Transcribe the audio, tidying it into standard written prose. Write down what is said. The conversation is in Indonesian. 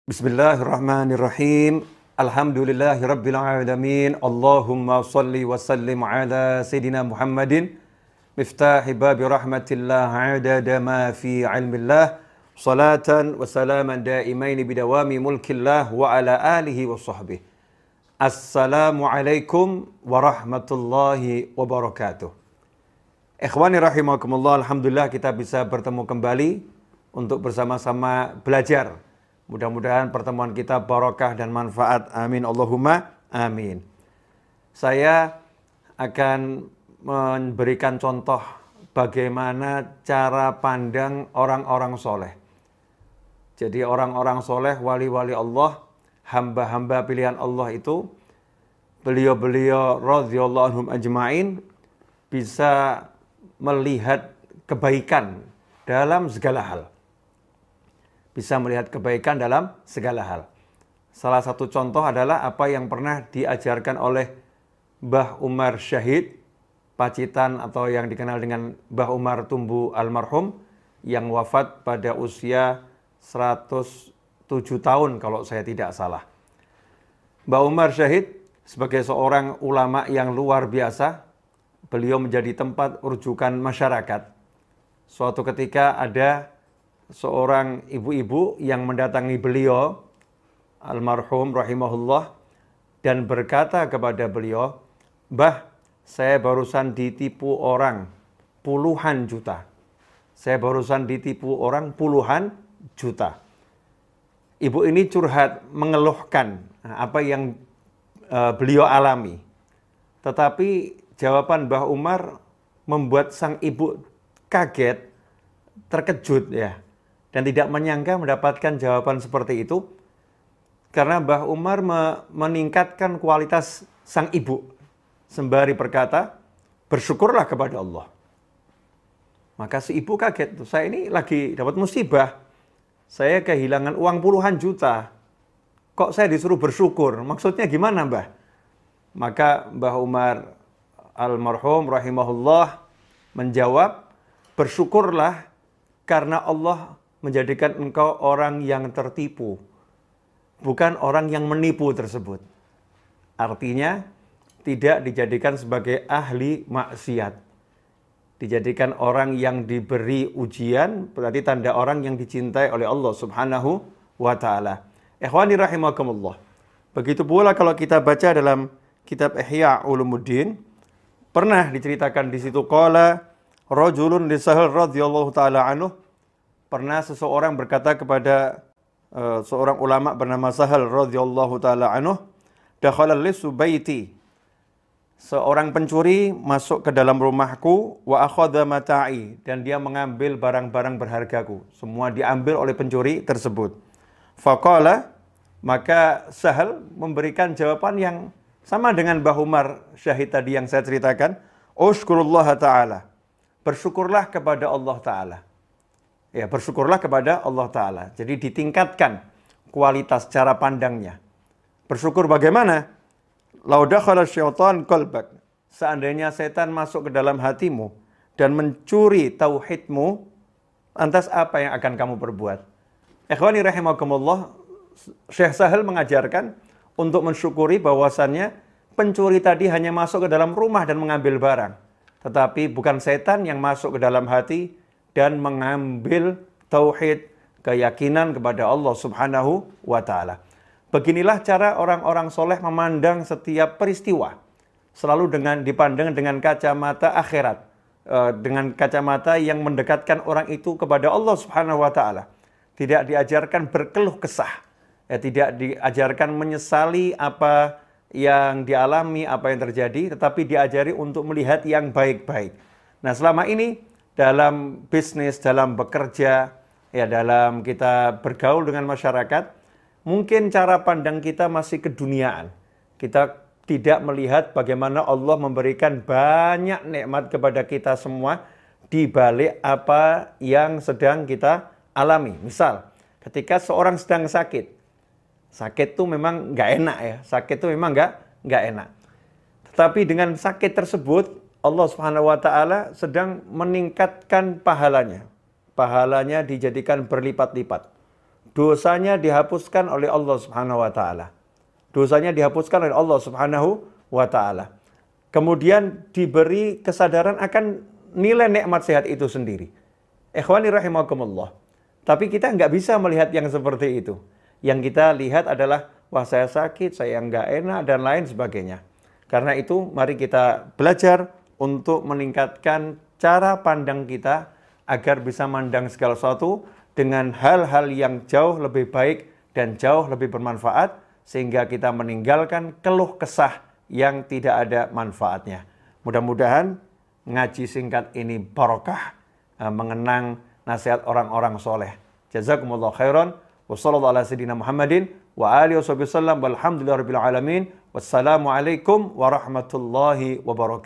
Bismillahirrahmanirrahim. Alhamdulillahirabbil alamin. Allahumma shalli wa sallim ala sayidina Muhammadin miftahi babi rahmatillah adada ma fi ilmillah. Salatan wa salaman daimaini bidawami mulkillah wa ala alihi wa sahbihi. Assalamualaikum warahmatullahi wabarakatuh. Ikhwani rahimakumullah, alhamdulillah kita bisa bertemu kembali untuk bersama-sama belajar. Mudah-mudahan pertemuan kita barokah dan manfaat. Amin Allahumma amin. Saya akan memberikan contoh bagaimana cara pandang orang-orang soleh. Jadi orang-orang soleh, wali-wali Allah, hamba-hamba pilihan Allah itu, beliau-beliau radhiyallahu anhum ajma'in bisa melihat kebaikan dalam segala hal. Bisa melihat kebaikan dalam segala hal. Salah satu contoh adalah apa yang pernah diajarkan oleh Mbah Umar Syahid, Pacitan atau yang dikenal dengan Mbah Umar Tumbu almarhum, yang wafat pada usia 107 tahun kalau saya tidak salah. Mbah Umar Syahid sebagai seorang ulama yang luar biasa, beliau menjadi tempat rujukan masyarakat. Suatu ketika ada seorang ibu-ibu yang mendatangi beliau almarhum rahimahullah dan berkata kepada beliau, "Mbah, saya barusan ditipu orang puluhan juta. Saya barusan ditipu orang puluhan juta." Ibu ini curhat, mengeluhkan apa yang beliau alami. Tetapi jawaban Mbah Umar membuat sang ibu kaget, terkejut ya. Dan tidak menyangka mendapatkan jawaban seperti itu. Karena Mbah Umar meningkatkan kualitas sang ibu. Sembari berkata, "Bersyukurlah kepada Allah." Maka si ibu kaget. Saya ini lagi dapat musibah. Saya kehilangan uang puluhan juta. Kok saya disuruh bersyukur? Maksudnya gimana, Mbah? Maka Mbah Umar almarhum rahimahullah menjawab, "Bersyukurlah karena Allah menjadikan engkau orang yang tertipu, bukan orang yang menipu tersebut." Artinya, tidak dijadikan sebagai ahli maksiat. Dijadikan orang yang diberi ujian, berarti tanda orang yang dicintai oleh Allah subhanahu wa ta'ala. Ikhwani rahimakumullah. Begitu pula kalau kita baca dalam kitab Ihya Ulumuddin, pernah diceritakan di situ, qala rajulun li Sahal radhiyallahu ta'ala anhu, pernah seseorang berkata kepada seorang ulama bernama Sahal radhiyallahu taala anhu, "Dakhala lisu baiti." Seorang pencuri masuk ke dalam rumahku, wa akhadha mata'i, dan dia mengambil barang-barang berhargaku. Semua diambil oleh pencuri tersebut. Faqala, maka Sahal memberikan jawaban yang sama dengan Mbah Umar Syahid tadi yang saya ceritakan, "Ushkurullah ta'ala." Bersyukurlah kepada Allah Ta'ala. Ya, bersyukurlah kepada Allah Ta'ala. Jadi ditingkatkan kualitas cara pandangnya. Bersyukur bagaimana? Lau dakhala syaitan qalbak. Seandainya setan masuk ke dalam hatimu dan mencuri tauhidmu, lantas apa yang akan kamu perbuat? Ikhwani rahimakumullah, Syekh Sahal mengajarkan untuk mensyukuri bahwasannya pencuri tadi hanya masuk ke dalam rumah dan mengambil barang. Tetapi bukan setan yang masuk ke dalam hati dan mengambil tauhid, keyakinan kepada Allah subhanahu wa ta'ala. Beginilah cara orang-orang soleh memandang setiap peristiwa. Selalu dipandang dengan kacamata akhirat. Dengan kacamata yang mendekatkan orang itu kepada Allah subhanahu wa ta'ala. Tidak diajarkan berkeluh kesah. Tidak diajarkan menyesali apa yang dialami, apa yang terjadi. Tetapi diajari untuk melihat yang baik-baik. Nah, selama ini dalam bisnis, dalam bekerja, ya dalam kita bergaul dengan masyarakat, mungkin cara pandang kita masih keduniaan. Kita tidak melihat bagaimana Allah memberikan banyak nikmat kepada kita semua di balik apa yang sedang kita alami. Misal, ketika seorang sedang sakit. Sakit itu memang nggak enak ya. Sakit itu memang nggak enak. Tetapi dengan sakit tersebut, Allah Subhanahu wa taala sedang meningkatkan pahalanya. Pahalanya dijadikan berlipat-lipat. dosanya dihapuskan oleh Allah Subhanahu wa taala. Dosanya dihapuskan oleh Allah Subhanahu wa taala. Kemudian diberi kesadaran akan nilai nikmat sehat itu sendiri. Ikhwani rahimakumullah. Tapi kita nggak bisa melihat yang seperti itu. Yang kita lihat adalah, wah saya sakit, saya nggak enak, dan lain sebagainya. Karena itu mari kita belajar untuk meningkatkan cara pandang kita agar bisa mandang segala sesuatu dengan hal-hal yang jauh lebih baik dan jauh lebih bermanfaat, sehingga kita meninggalkan keluh kesah yang tidak ada manfaatnya. Mudah-mudahan ngaji singkat ini barokah, mengenang nasihat orang-orang soleh. Jazakumullah khairan. Wassallallahu ala sayyidina Muhammadin wa alihi wasallam walhamdulillahirabbil alamin. Wassalamualaikum warahmatullahi wabarakatuh.